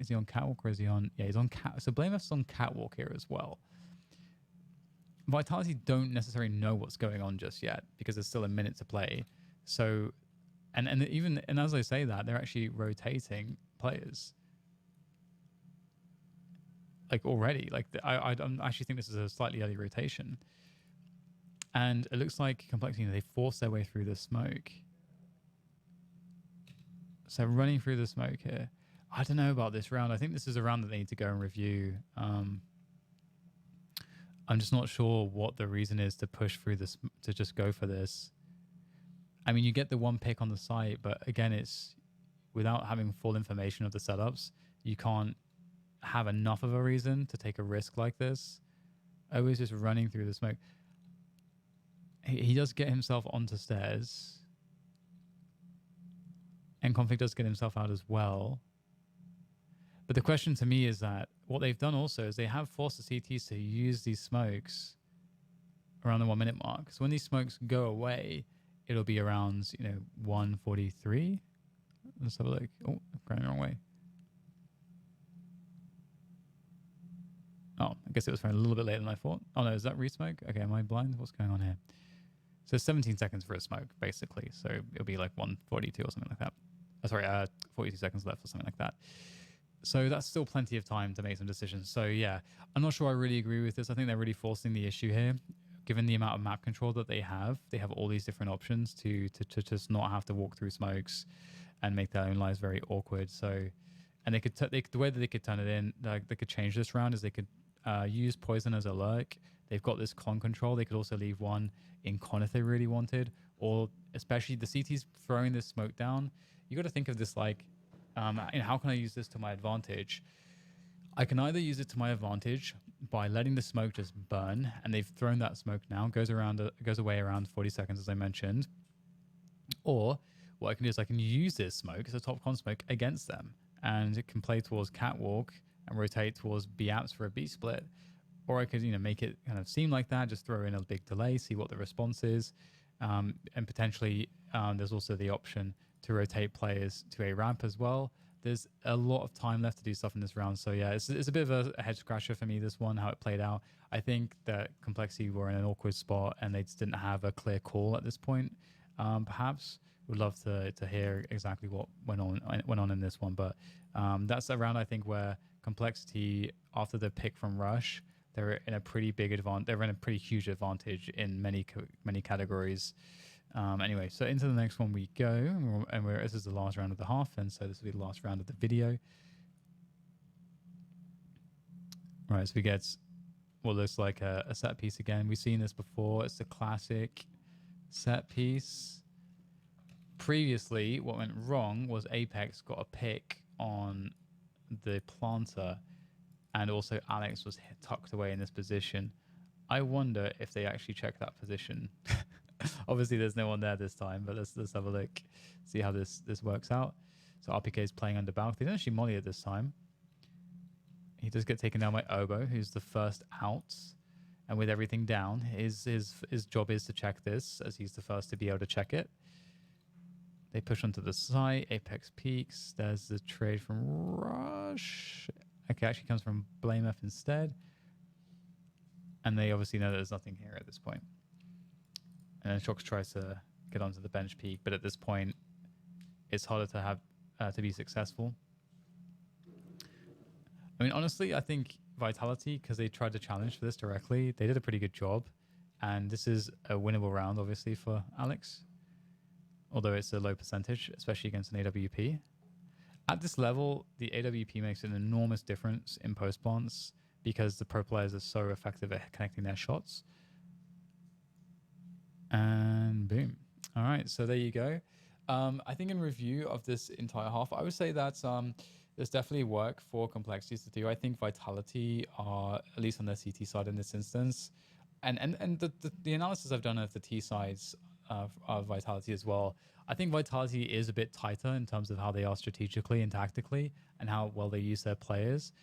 Is he on catwalk or is he on? Yeah, he's on cat. So Blame is on catwalk here as well. Vitality don't necessarily know what's going on just yet because there's still a minute to play. So, and as I say that, they're actually rotating players. Like already, like I actually think this is a slightly early rotation. And it looks like Complexity, they force their way through the smoke. So running through the smoke here. I don't know about this round. I think this is a round that they need to go and review. I'm just not sure what the reason is to push through this, to just go for this. I mean, you get the one pick on the site, but again, it's without having full information of the setups, you can't have enough of a reason to take a risk like this. Always just running through the smoke. He does get himself onto stairs. And Config does get himself out as well. But the question to me is that what they've done also is they have forced the CTs to use these smokes around the 1 minute mark. So when these smokes go away, it'll be around, 1:43. Let's have a look. Oh, I'm going the wrong way. Oh, I guess it was a little bit later than I thought. Oh no, is that resmoke? Okay, am I blind? What's going on here? So 17 seconds for a smoke, basically. So it'll be like 1:42 or something like that. 42 seconds left or something like that. So that's still plenty of time to make some decisions. So yeah, I'm not sure I really agree with this. I think they're really forcing the issue here. Given the amount of map control that they have all these different options to just not have to walk through smokes and make their own lives very awkward. So, and they could the way that they could turn it in, like they could change this round is they could use poison as a lurk. They've got this con control. They could also leave one in con if they really wanted, or especially the CT's throwing this smoke down. You got to think of this like, how can I use this to my advantage? I can either use it to my advantage by letting the smoke just burn, and they've thrown that smoke now, goes away around 40 seconds, as I mentioned. Or what I can do is I can use this smoke as a top con smoke against them, and it can play towards catwalk and rotate towards B apps for a B split. Or I could, make it kind of seem like that, just throw in a big delay, see what the response is, and potentially there's also the option to rotate players to a ramp as well. There's a lot of time left to do stuff in this round. So yeah, it's a bit of a head scratcher for me, this one, how it played out. I think that Complexity were in an awkward spot and they just didn't have a clear call at this point. Perhaps would love to hear exactly what went on in this one. But that's a round, I think, where Complexity, after the pick from Rush, they're in a pretty big advantage. They're in a pretty huge advantage in many categories. Anyway, so into the next one we go, and this is the last round of the half, and so this will be the last round of the video. Right, so we get what looks like a set piece again. We've seen this before. It's the classic set piece. Previously, what went wrong was Apex got a pick on the planter, and also Alex was tucked away in this position. I wonder if they actually checked that position. Obviously, there's no one there this time, but let's have a look, see how this works out. So RPK is playing under balcony. They don't actually molly it this time. He does get taken down by Oboe, who's the first out. And with everything down, his job is to check this, as he's the first to be able to check it. They push onto the side. Apex peaks. There's the trade from Rush. Okay, actually comes from Blame F instead. And they obviously know that there's nothing here at this point. And then Shox tries to get onto the bench peak, but at this point, it's harder to have to be successful. I mean, honestly, I think Vitality, because they tried to challenge for this directly, they did a pretty good job. And this is a winnable round, obviously, for Alex. Although it's a low percentage, especially against an AWP. At this level, the AWP makes an enormous difference in post-plants because the pro players are so effective at connecting their shots. And boom. All right, so there you go. I think in review of this entire half, I would say that there's definitely work for Complexities to do. I think Vitality are, at least on their CT side in this instance, and the analysis I've done of the T sides of Vitality as well, I think Vitality is a bit tighter in terms of how they are strategically and tactically and how well they use their players.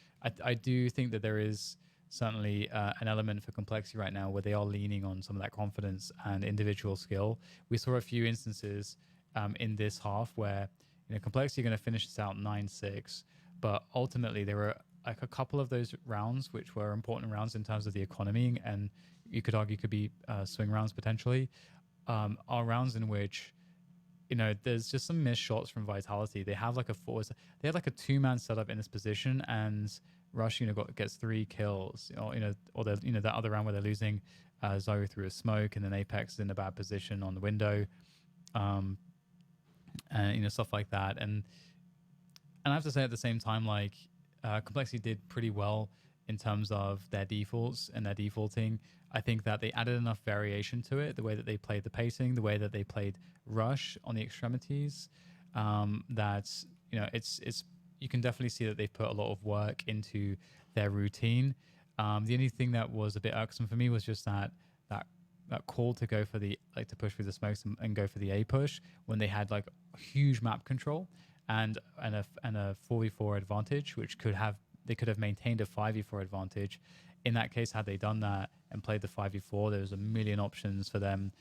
I do think that there is certainly an element for Complexity right now where they are leaning on some of that confidence and individual skill. We saw a few instances in this half where Complexity are going to finish this out 9-6, but ultimately there were like a couple of those rounds which were important rounds in terms of the economy, and you could argue could be swing rounds potentially, are rounds in which there's just some missed shots from Vitality. They have like they had like a two-man setup in this position, and Rush gets 3 kills, or that other round where they're losing Zoe through a smoke, and then Apex is in a bad position on the window, and stuff like that. And I have to say at the same time, like Complexity did pretty well in terms of their defaults and their defaulting. I think that they added enough variation to it, the way that they played the pacing, the way that they played Rush on the extremities, that it's you can definitely see that they've put a lot of work into their routine. The only thing that was a bit irksome for me was just that that call to go for the like to push through the smokes and go for the A push when they had like huge map control and a 4v4 advantage, which they could have maintained a 5v4 advantage. In that case, had they done that and played the 5v4, there was a million options for them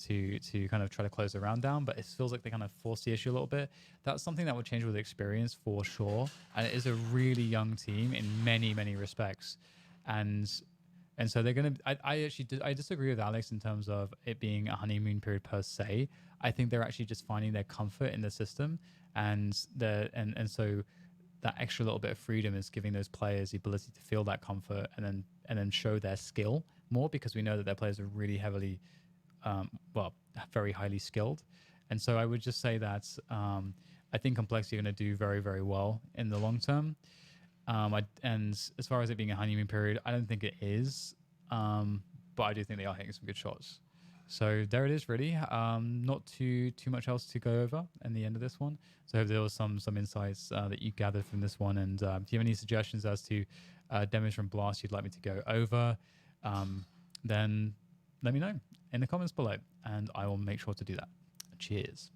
to kind of try to close the round down, but it feels like they kind of forced the issue a little bit. That's something that would change with experience for sure, and it is a really young team in many respects, and so they're gonna. I disagree with Alex in terms of it being a honeymoon period per se. I think they're actually just finding their comfort in the system, and so that extra little bit of freedom is giving those players the ability to feel that comfort and then show their skill more, because we know that their players are really heavily very highly skilled. And so I would just say that I think Complexity are going to do very well in the long term. And as far as it being a honeymoon period, I don't think it is, but I do think they are hitting some good shots. So there it is, really. Not too much else to go over in the end of this one. So I hope there was some insights that you gathered from this one. And if you have any suggestions as to demos from Blast you'd like me to go over, then let me know in the comments below, and I will make sure to do that. Cheers.